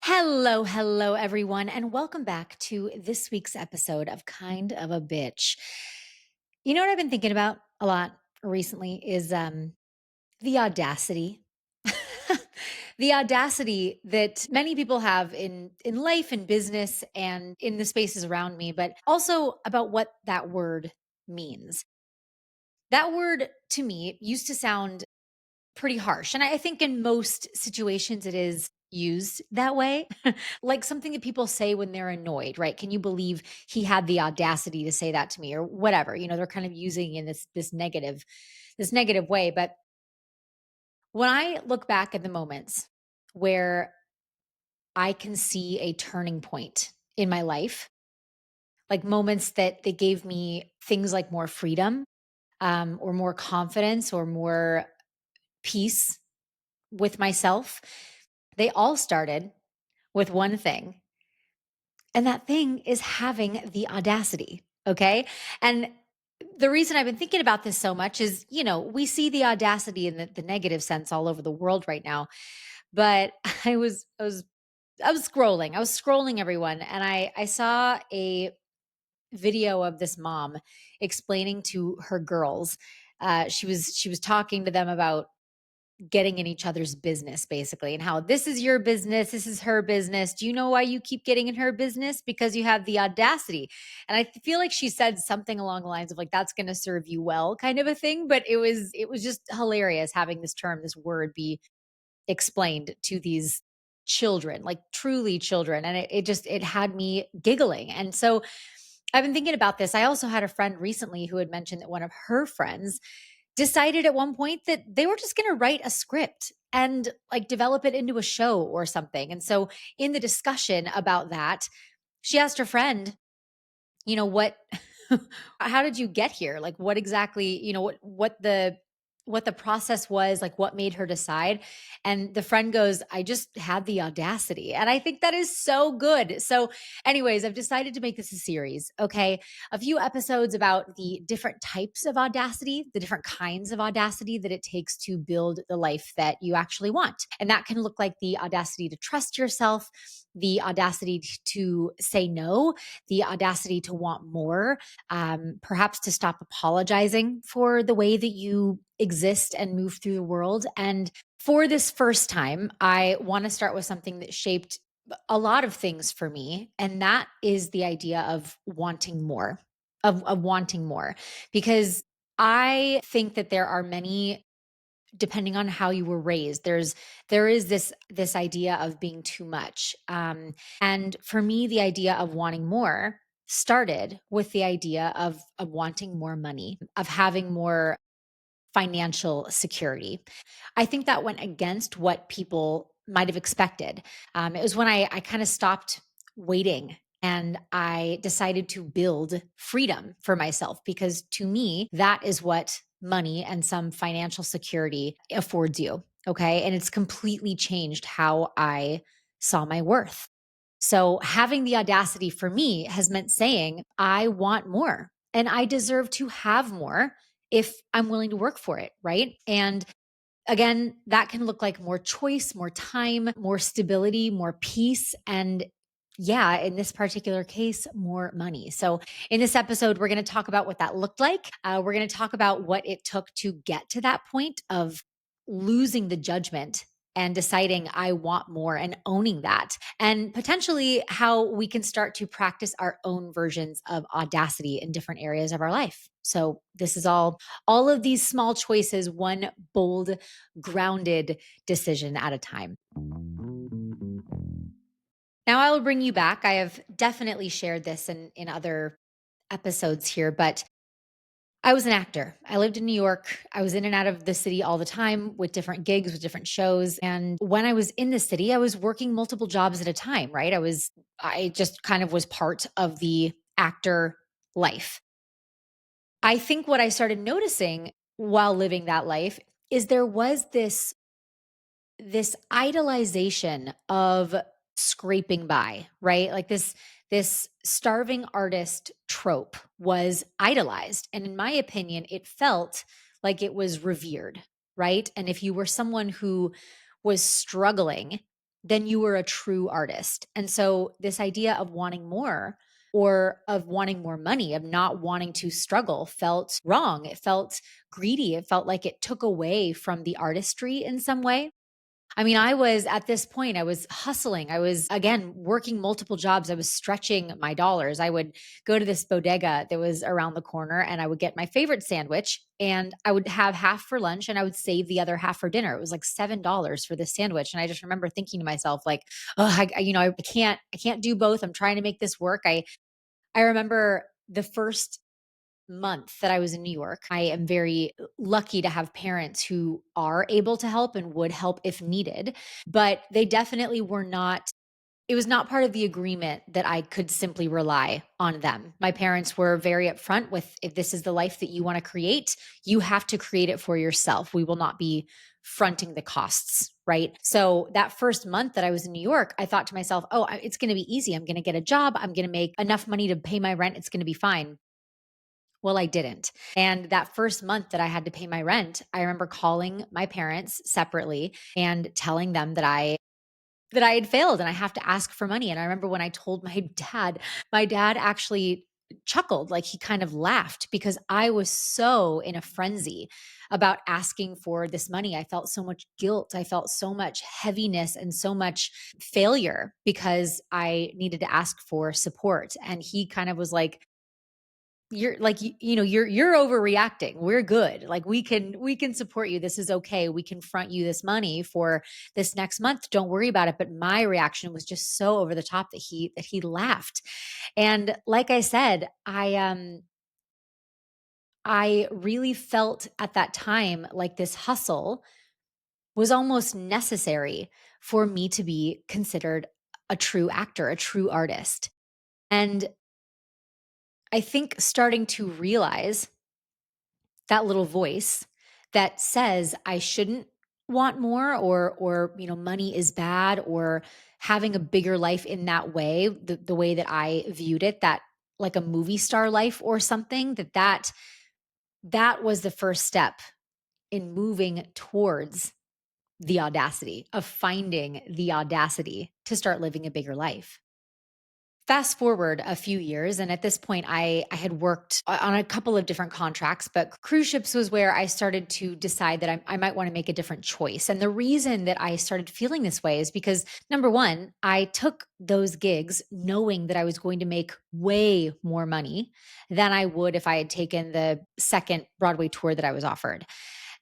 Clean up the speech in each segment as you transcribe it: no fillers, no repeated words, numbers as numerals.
Hello, everyone, and welcome back to this week's episode of Kind of a Bitch. You know what I've been thinking about a lot recently is the audacity. The audacity that many people have in life and business and in the spaces around me, but also about what that word means. That word to me used to sound pretty harsh. And I think in most situations it is used that way, like something that people say when they're annoyed, right? Can you believe he had the audacity to say that to me or whatever? They're kind of using in this negative way. But when I look back at the moments where I can see a turning point in my life, like moments that they gave me things like more freedom, or more confidence or more peace with myself, they all started with one thing. And that thing is having the audacity. Okay. And the reason I've been thinking about this so much is, we see the audacity in the negative sense all over the world right now. But I was scrolling. I was scrolling everyone and I saw a video of this mom explaining to her girls. She was talking to them about getting in each other's business basically and how this is your business, this is her business. Do you know why you keep getting in her business? Because you have the audacity. And I feel like she said something along the lines of like that's going to serve you well kind of a thing, but it was just hilarious having this word be explained to these children, like truly children, and it had me giggling. And so I've been thinking about this. I also had a friend recently who had mentioned that one of her friends decided at one point that they were just going to write a script and like develop it into a show or something. And so in the discussion about that, she asked her friend, what how did you get here? Like what exactly, what the process was, like what made her decide. And the friend goes, I just had the audacity. And I think that is so good. So anyways, I've decided to make this a series. Okay. A few episodes about the different types of audacity, the different kinds of audacity that it takes to build the life that you actually want. And that can look like the audacity to trust yourself, the audacity to say no, the audacity to want more, perhaps to stop apologizing for the way that you exist and move through the world. And for this first time, I want to start with something that shaped a lot of things for me. And that is the idea of wanting more, of wanting more. Because I think that there are many, depending on how you were raised, there is this idea of being too much, and for me the idea of wanting more started with the idea of wanting more money, of having more financial security. I think that went against what people might have expected. It was when I kind of stopped waiting and I decided to build freedom for myself, because to me, that is what money and some financial security affords you. Okay. And it's completely changed how I saw my worth. So having the audacity for me has meant saying, I want more and I deserve to have more if I'm willing to work for it. Right. And again, that can look like more choice, more time, more stability, more peace. And yeah, in this particular case, more money. So, in this episode, we're going to talk about what that looked like. We're going to talk about what it took to get to that point of losing the judgment and deciding I want more and owning that, and potentially how we can start to practice our own versions of audacity in different areas of our life. So, this is all of these small choices, one bold, grounded decision at a time. Now, I will bring you back. I have definitely shared this in other episodes here, but I was an actor. I lived in New York. I was in and out of the city all the time with different gigs, with different shows. And when I was in the city, I was working multiple jobs at a time, right? I just kind of was part of the actor life. I think what I started noticing while living that life is there was this idolization of scraping by, right? Like this starving artist trope was idolized, and in my opinion it felt like it was revered, right? And if you were someone who was struggling then you were a true artist. And so this idea of wanting more or of wanting more money, of not wanting to struggle felt wrong. It felt greedy. It felt like it took away from the artistry in some way. I mean, I was at this point, I was hustling. I was, again, working multiple jobs. I was stretching my dollars. I would go to this bodega that was around the corner and I would get my favorite sandwich and I would have half for lunch and I would save the other half for dinner. It was like $7 for this sandwich. And I just remember thinking to myself, like, oh, I can't do both. I'm trying to make this work. I remember the first month that I was in New York. I am very lucky to have parents who are able to help and would help if needed, but they definitely were not. It was not part of the agreement that I could simply rely on them. My parents were very upfront with, if this is the life that you want to create, you have to create it for yourself. We will not be fronting the costs, right? So that first month that I was in New York, I thought to myself, oh, it's going to be easy. I'm going to get a job. I'm going to make enough money to pay my rent. It's going to be fine. Well, I didn't. And that first month that I had to pay my rent, I remember calling my parents separately and telling them that I had failed and I have to ask for money. And I remember when I told my dad actually chuckled, like he kind of laughed because I was so in a frenzy about asking for this money. I felt so much guilt. I felt so much heaviness and so much failure because I needed to ask for support. And he kind of was like, you're like, you're overreacting. We're good. Like we can support you. This is okay. We can front you this money for this next month. Don't worry about it. But my reaction was just so over the top that he laughed. And like I said, I really felt at that time like this hustle was almost necessary for me to be considered a true actor, a true artist. And I think starting to realize that little voice that says I shouldn't want more, or money is bad, or having a bigger life in that way, the way that I viewed it, that like a movie star life or something, that was the first step in moving towards the audacity of finding the audacity to start living a bigger life. Fast forward a few years, and at this point, I had worked on a couple of different contracts, but cruise ships was where I started to decide that I might want to make a different choice. And the reason that I started feeling this way is because, number one, I took those gigs knowing that I was going to make way more money than I would if I had taken the second Broadway tour that I was offered.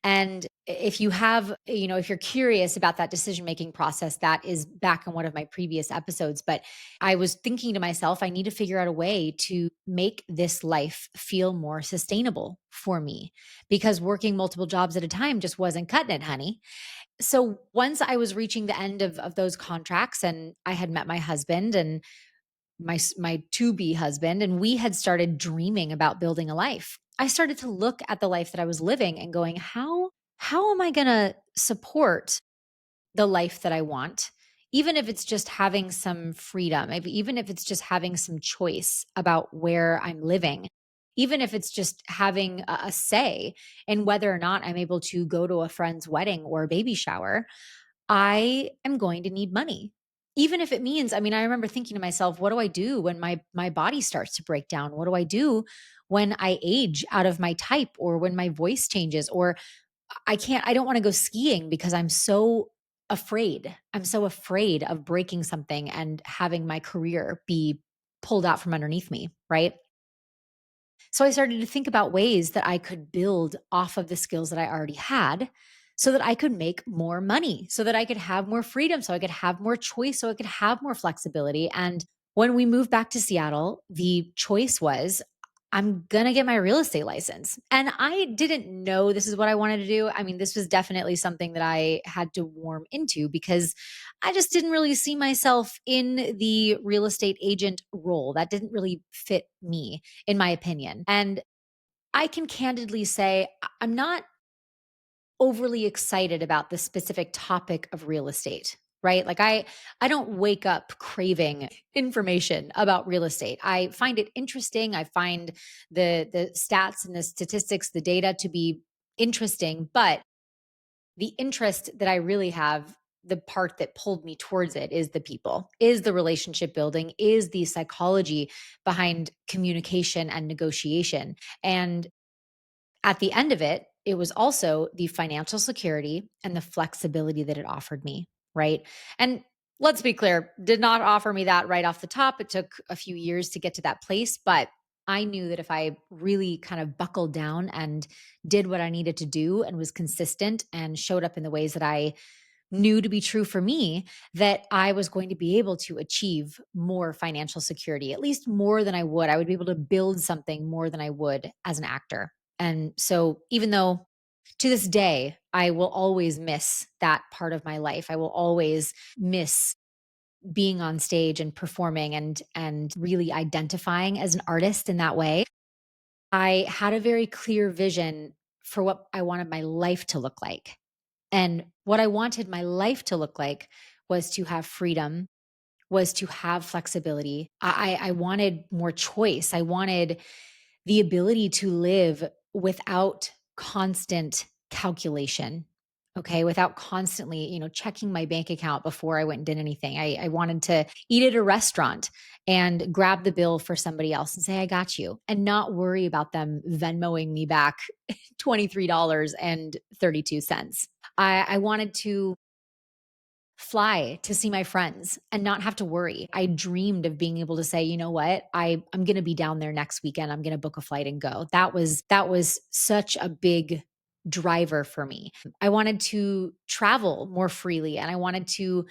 And if you're curious about that decision making process, that is back in one of my previous episodes. But I was thinking to myself, I need to figure out a way to make this life feel more sustainable for me because working multiple jobs at a time just wasn't cutting it, honey. So once I was reaching the end of those contracts and I had met my husband and my to be husband, and we had started dreaming about building a life, I started to look at the life that I was living and going, how am I going to support the life that I want, even if it's just having some freedom, even if it's just having some choice about where I'm living, even if it's just having a say in whether or not I'm able to go to a friend's wedding or a baby shower. I am going to need money. Even if it means, I mean, I remember thinking to myself, what do I do when my body starts to break down? What do I do when I age out of my type, or when my voice changes, or I don't want to go skiing because I'm so afraid. I'm so afraid of breaking something and having my career be pulled out from underneath me, right? So I started to think about ways that I could build off of the skills that I already had so that I could make more money, so that I could have more freedom, so I could have more choice, so I could have more flexibility. And when we moved back to Seattle, the choice was I'm going to get my real estate license. And I didn't know this is what I wanted to do. I mean, this was definitely something that I had to warm into because I just didn't really see myself in the real estate agent role. That didn't really fit me, in my opinion. And I can candidly say I'm not overly excited about the specific topic of real estate, right? Like I don't wake up craving information about real estate. I find it interesting. I find the stats and the statistics, the data to be interesting, but the interest that I really have the part that pulled me towards it is the people, is the relationship building, is the psychology behind communication and negotiation. And at the end of it, it was also the financial security and the flexibility that it offered me, right? And let's be clear, did not offer me that right off the top. It took a few years to get to that place, but I knew that if I really kind of buckled down and did what I needed to do and was consistent and showed up in the ways that I knew to be true for me, that I was going to be able to achieve more financial security, at least more than I would. I would be able to build something more than I would as an actor. And so, even though to this day, I will always miss that part of my life, I will always miss being on stage and performing and really identifying as an artist in that way. I had a very clear vision for what I wanted my life to look like. And what I wanted my life to look like was to have freedom, was to have flexibility. I wanted more choice. I wanted the ability to live without constant calculation. Okay. Without constantly, checking my bank account before I went and did anything. I wanted to eat at a restaurant and grab the bill for somebody else and say, I got you, and not worry about them Venmoing me back $23.32. I wanted to fly to see my friends and not have to worry. I dreamed of being able to say, you know what, I'm going to be down there next weekend. I'm going to book a flight and go. That was such a big driver for me. I wanted to travel more freely and I wanted to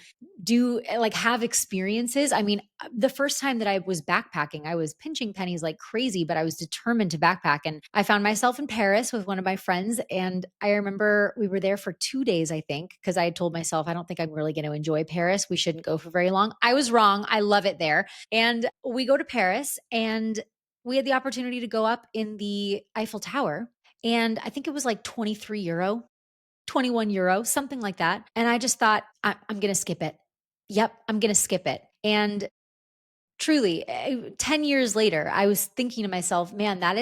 have experiences. I mean, the first time that I was backpacking, I was pinching pennies like crazy, but I was determined to backpack. And I found myself in Paris with one of my friends. And I remember we were there for 2 days, I think, because I had told myself, I don't think I'm really going to enjoy Paris. We shouldn't go for very long. I was wrong. I love it there. And we go to Paris and we had the opportunity to go up in the Eiffel Tower. And I think it was like €23, €21, something like that. And I just thought, I'm going to skip it. Yep, I'm going to skip it. And truly, 10 years later, I was thinking to myself, man, that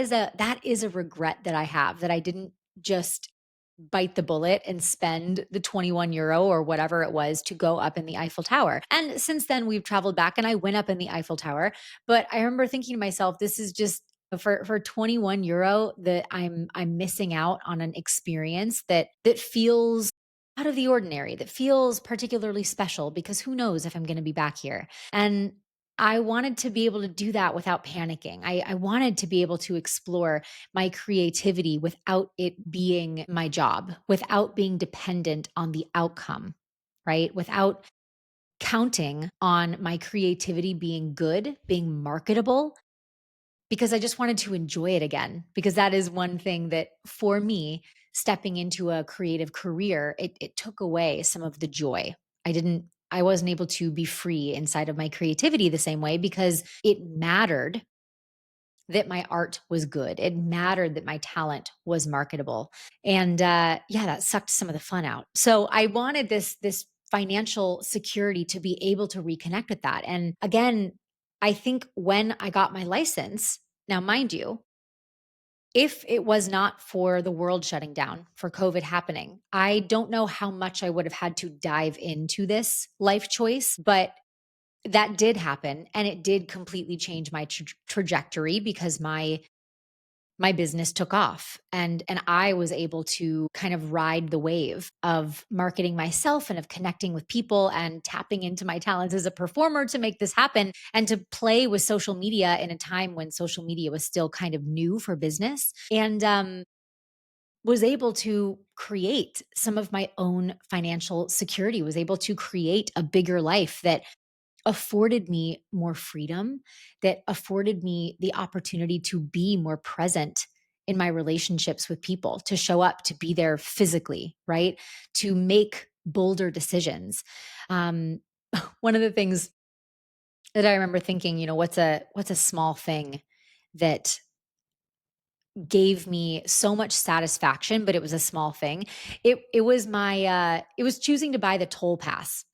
is a regret that I have, that I didn't just bite the bullet and spend the €21 or whatever it was to go up in the Eiffel Tower. And since then we've traveled back and I went up in the Eiffel Tower, but I remember thinking to myself, this is just for €21 that I'm missing out on an experience that feels out of the ordinary, that feels particularly special, because who knows if I'm going to be back here. And I wanted to be able to do that without panicking. I wanted to be able to explore my creativity without it being my job, without being dependent on the outcome, right? Without counting on my creativity being good, being marketable, because I just wanted to enjoy it again. Because that is one thing that for me, stepping into a creative career, it took away some of the joy. I wasn't able to be free inside of my creativity the same way, because it mattered that my art was good. It mattered that my talent was marketable. And yeah, that sucked some of the fun out. So I wanted this financial security to be able to reconnect with that. And again, I think when I got my license, now mind you, if it was not for the world shutting down, for COVID happening, I don't know how much I would have had to dive into this life choice, but that did happen and it did completely change my trajectory, because my business took off, and I was able to kind of ride the wave of marketing myself and of connecting with people and tapping into my talents as a performer to make this happen, and to play with social media in a time when social media was still kind of new for business, and was able to create some of my own financial security, was able to create a bigger life that afforded me more freedom, that afforded me the opportunity to be more present in my relationships with people, to show up, to be there physically, right? To make bolder decisions. Um, One of the things that I remember thinking, what's a small thing that gave me so much satisfaction, but it was a small thing. It was choosing to buy the toll pass.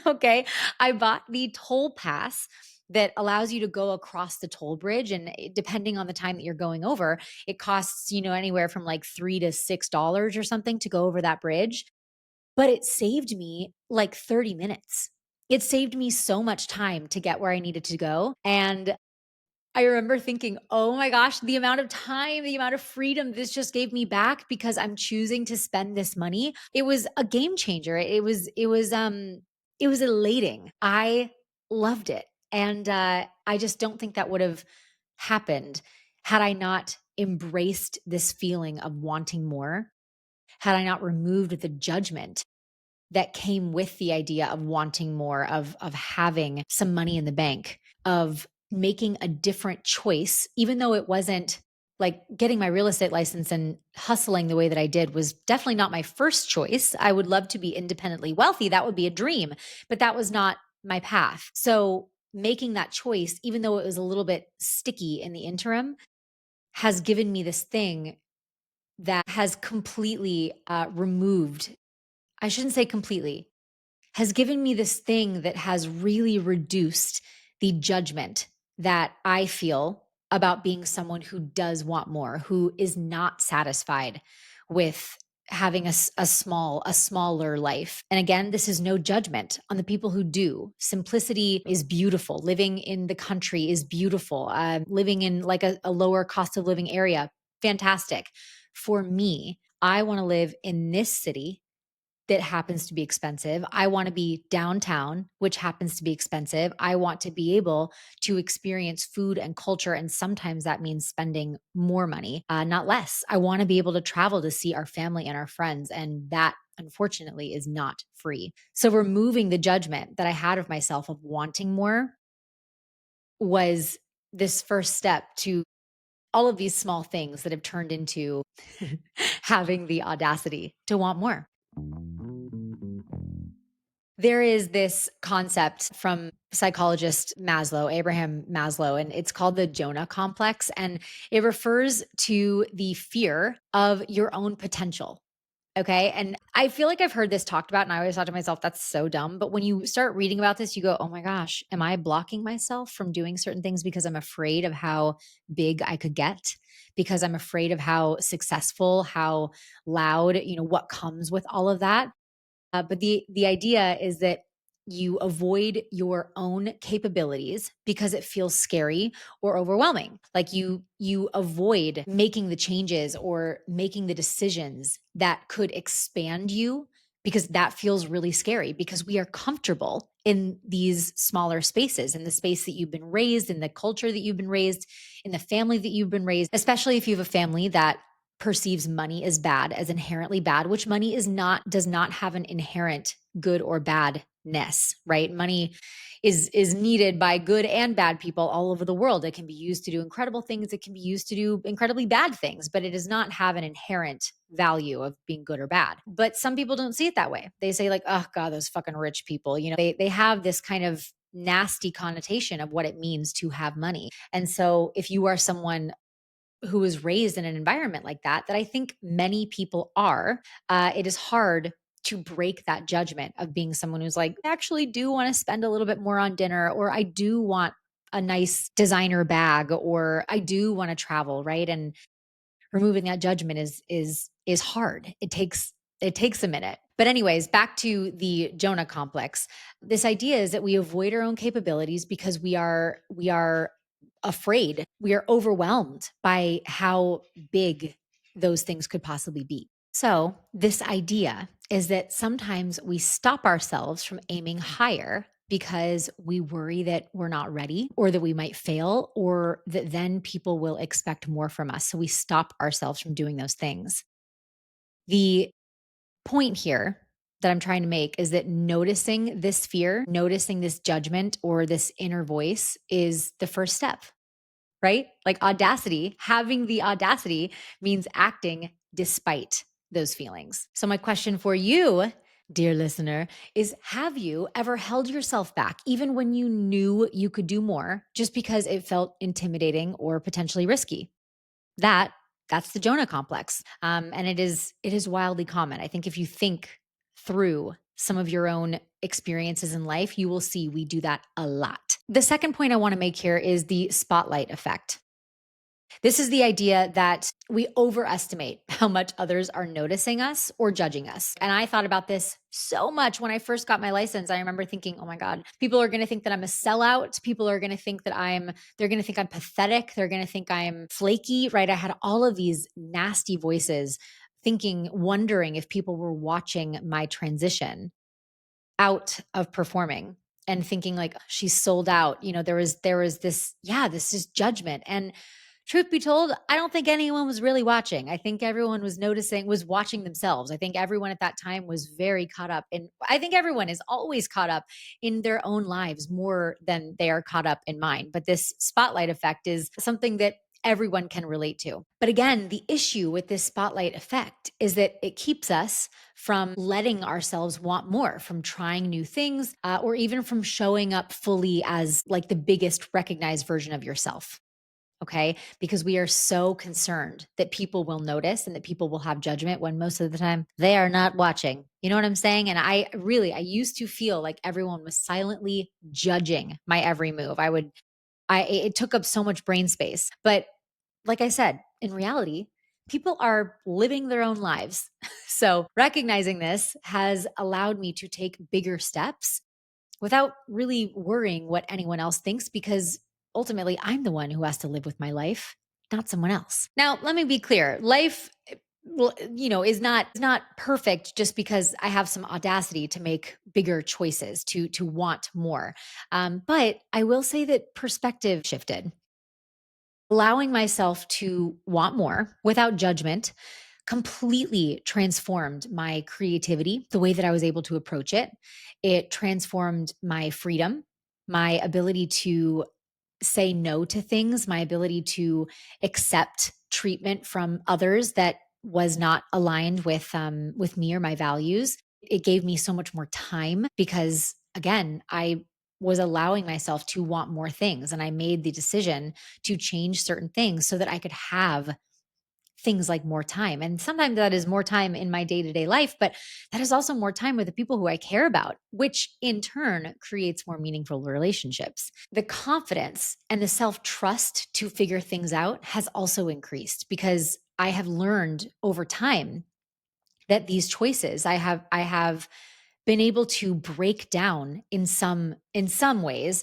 Okay. I bought the toll pass that allows you to go across the toll bridge. And depending on the time that you're going over, it costs, anywhere from like $3 to $6 or something to go over that bridge. but it saved me like 30 minutes. It saved me so much time to get where I needed to go. And I remember thinking, oh my gosh, the amount of time, the amount of freedom this just gave me back because I'm choosing to spend this money. It was a game changer. It was elating. I loved it. And I just don't think that would have happened had I not embraced this feeling of wanting more, had I not removed the judgment that came with the idea of wanting more, of having some money in the bank, of making a different choice, even though it wasn't like getting my real estate license and hustling the way that I did was definitely not my first choice. I would love to be independently wealthy. That would be a dream, but that was not my path. So making that choice, even though it was a little bit sticky in the interim, has given me this thing that has completely removed, I shouldn't say completely, has given me this thing that has really reduced the judgment that I feel about being someone who does want more, who is not satisfied with having a smaller life. And again, this is no judgment on the people who do. Simplicity is beautiful. Living in the country is beautiful. Living in like a lower cost of living area, fantastic. For me, I want to live in this city that happens to be expensive. I want to be downtown, which happens to be expensive. I want to be able to experience food and culture. And sometimes that means spending more money, not less. I want to be able to travel to see our family and our friends. And that, unfortunately, is not free. So removing the judgment that I had of myself of wanting more was this first step to all of these small things that have turned into having the audacity to want more. There is this concept from psychologist Maslow, Abraham Maslow, and it's called the Jonah complex. And it refers to the fear of your own potential. Okay. And I feel like I've heard this talked about, and I always thought to myself, that's so dumb. But when you start reading about this, you go, oh my gosh, am I blocking myself from doing certain things because I'm afraid of how big I could get? Because I'm afraid of how successful, how loud, what comes with all of that. But the idea is that you avoid your own capabilities because it feels scary or overwhelming. Like you avoid making the changes or making the decisions that could expand you because that feels really scary because we are comfortable in these smaller spaces, in the space that you've been raised, in the culture that you've been raised, in the family that you've been raised, especially if you have a family that perceives money as bad, as inherently bad, which money is not, does not have an inherent good or badness, right? Money is needed by good and bad people all over the world. It can be used to do incredible things. It can be used to do incredibly bad things, but it does not have an inherent value of being good or bad. But some people don't see it that way. They say like, oh God, those fucking rich people, they have this kind of nasty connotation of what it means to have money. And so if you are someone who was raised in an environment like that, that I think many people are, it is hard to break that judgment of being someone who's like, I actually do want to spend a little bit more on dinner, or I do want a nice designer bag, or I do want to travel, right? And removing that judgment is hard. It takes a minute. But anyways, back to the Jonah complex. This idea is that we avoid our own capabilities because we are afraid. We are overwhelmed by how big those things could possibly be. So, this idea is that sometimes we stop ourselves from aiming higher because we worry that we're not ready, or that we might fail, or that then people will expect more from us. So we stop ourselves from doing those things. The point here that I'm trying to make is that noticing this fear, noticing this judgment or this inner voice is the first step, right? Like audacity, having the audacity means acting despite those feelings. So, my question for you, dear listener, is have you ever held yourself back, even when you knew you could do more, just because it felt intimidating or potentially risky? That's the Jonah complex. And it is wildly common. I think if you think through some of your own experiences in life, you will see we do that a lot. The second point I want to make here is the spotlight effect. This is the idea that we overestimate how much others are noticing us or judging us. And I thought about this so much when I first got my license. I remember thinking, oh my God, people are going to think that I'm a sellout. People are going to think that they're going to think I'm pathetic. They're going to think I'm flaky, right? I had all of these nasty voices thinking, wondering if people were watching my transition out of performing and thinking like she's sold out. There was this is judgment. And truth be told, I don't think anyone was really watching. I think everyone was watching themselves. I think everyone at that time was very caught up I think everyone is always caught up in their own lives more than they are caught up in mine. But this spotlight effect is something that everyone can relate to. But again, the issue with this spotlight effect is that it keeps us from letting ourselves want more, from trying new things, or even from showing up fully as like the biggest recognized version of yourself. Okay. Because we are so concerned that people will notice and that people will have judgment when most of the time they are not watching. You know what I'm saying? And I used to feel like everyone was silently judging my every move. It took up so much brain space. But like I said, in reality, people are living their own lives. So recognizing this has allowed me to take bigger steps without really worrying what anyone else thinks, because ultimately I'm the one who has to live with my life, not someone else. Now, let me be clear. Life is not perfect just because I have some audacity to make bigger choices, to want more. But I will say that perspective shifted. Allowing myself to want more without judgment completely transformed my creativity, the way that I was able to approach it. It transformed my freedom, my ability to say no to things, my ability to accept treatment from others that was not aligned with me or my values. It gave me so much more time because again, I was allowing myself to want more things, and I made the decision to change certain things so that I could have things like more time. And sometimes that is more time in my day to day life, but that is also more time with the people who I care about, which in turn creates more meaningful relationships. The confidence and the self trust to figure things out has also increased because I have learned over time that these choices I have been able to break down in some ways,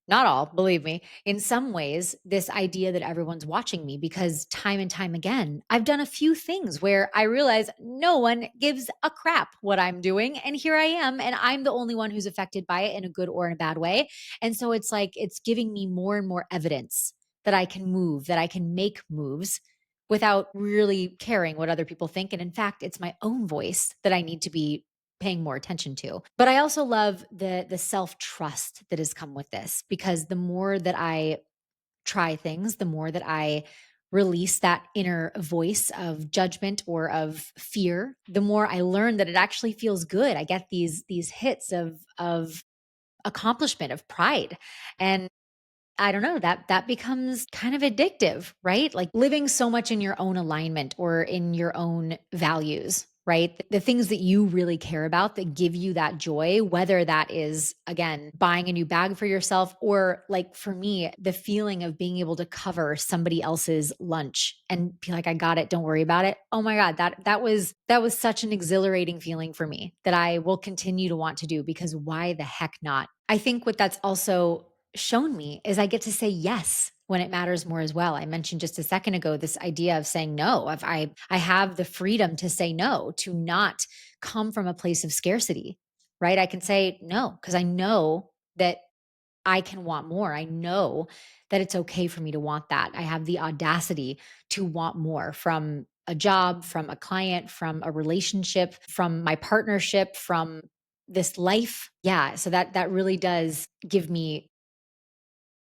not all, believe me, in some ways, this idea that everyone's watching me, because time and time again, I've done a few things where I realize no one gives a crap what I'm doing. And here I am, and I'm the only one who's affected by it in a good or in a bad way. And so it's like it's giving me more and more evidence that I can move, that I can make moves without really caring what other people think. And in fact, it's my own voice that I need to be paying more attention to. But I also love the self-trust that has come with this, because the more that I try things, the more that I release that inner voice of judgment or of fear, the more I learn that it actually feels good. I get these hits of accomplishment, of pride. And I don't know, that becomes kind of addictive, right? Like living so much in your own alignment or in your own values, right? The things that you really care about that give you that joy, whether that is, again, buying a new bag for yourself, or like for me, the feeling of being able to cover somebody else's lunch and be like, I got it, don't worry about it. Oh my God, that was such an exhilarating feeling for me that I will continue to want to do, because why the heck not? I think what that's also shown me is I get to say yes when it matters more as well. I mentioned just a second ago this idea of saying no. If I have the freedom to say no, to not come from a place of scarcity, right? I can say no because I know that I can want more. I know that it's okay for me to want that. I have the audacity to want more from a job, from a client, from a relationship, from my partnership, from this life. Yeah, so that really does give me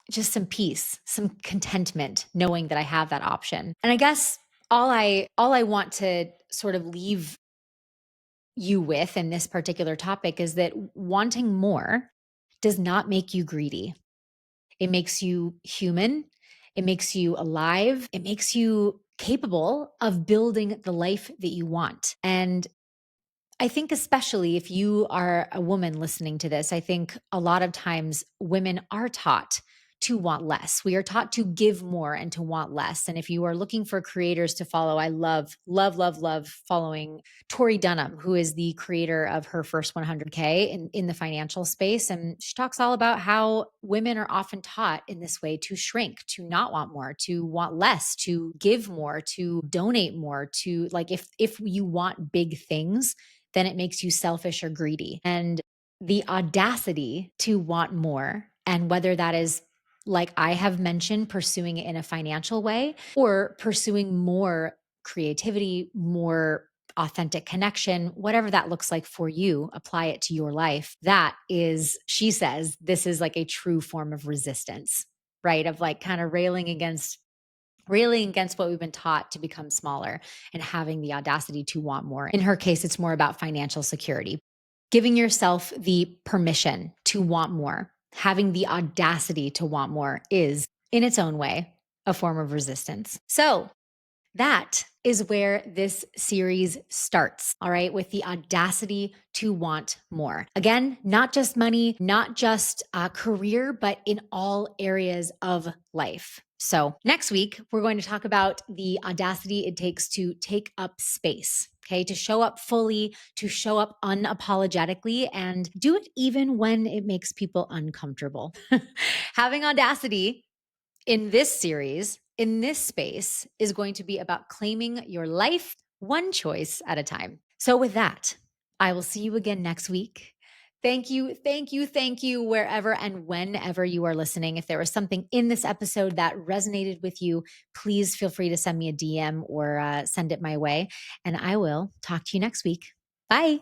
just some peace, some contentment knowing that I have that option. And I guess all I want to sort of leave you with in this particular topic is that wanting more does not make you greedy. It makes you human. It makes you alive. It makes you capable of building the life that you want. And I think, especially if you are a woman listening to this, I think a lot of times women are taught to want less. We are taught to give more and to want less. And if you are looking for creators to follow, I love, love, love, love following Tori Dunham, who is the creator of her first 100K in the financial space. And she talks all about how women are often taught in this way to shrink, to not want more, to want less, to give more, to donate more, to like, if you want big things, then it makes you selfish or greedy. And the audacity to want more, and whether that is, like I have mentioned, pursuing it in a financial way or pursuing more creativity, more authentic connection, whatever that looks like for you, apply it to your life. That is, she says, this is like a true form of resistance, right? Of like kind of railing against what we've been taught to become smaller and having the audacity to want more. In her case, it's more about financial security, giving yourself the permission to want more, having the audacity to want more is in its own way a form of resistance. So that is where this series starts, all right, with the audacity to want more. Again, not just money, not just a career, but in all areas of life. So next week, we're going to talk about the audacity it takes to take up space, okay, to show up fully, to show up unapologetically, and do it even when it makes people uncomfortable. Having audacity in this series, in this space, is going to be about claiming your life one choice at a time. So, with that, I will see you again next week. Thank you, thank you, thank you, wherever and whenever you are listening. If there was something in this episode that resonated with you, please feel free to send me a DM or send it my way. And I will talk to you next week. Bye.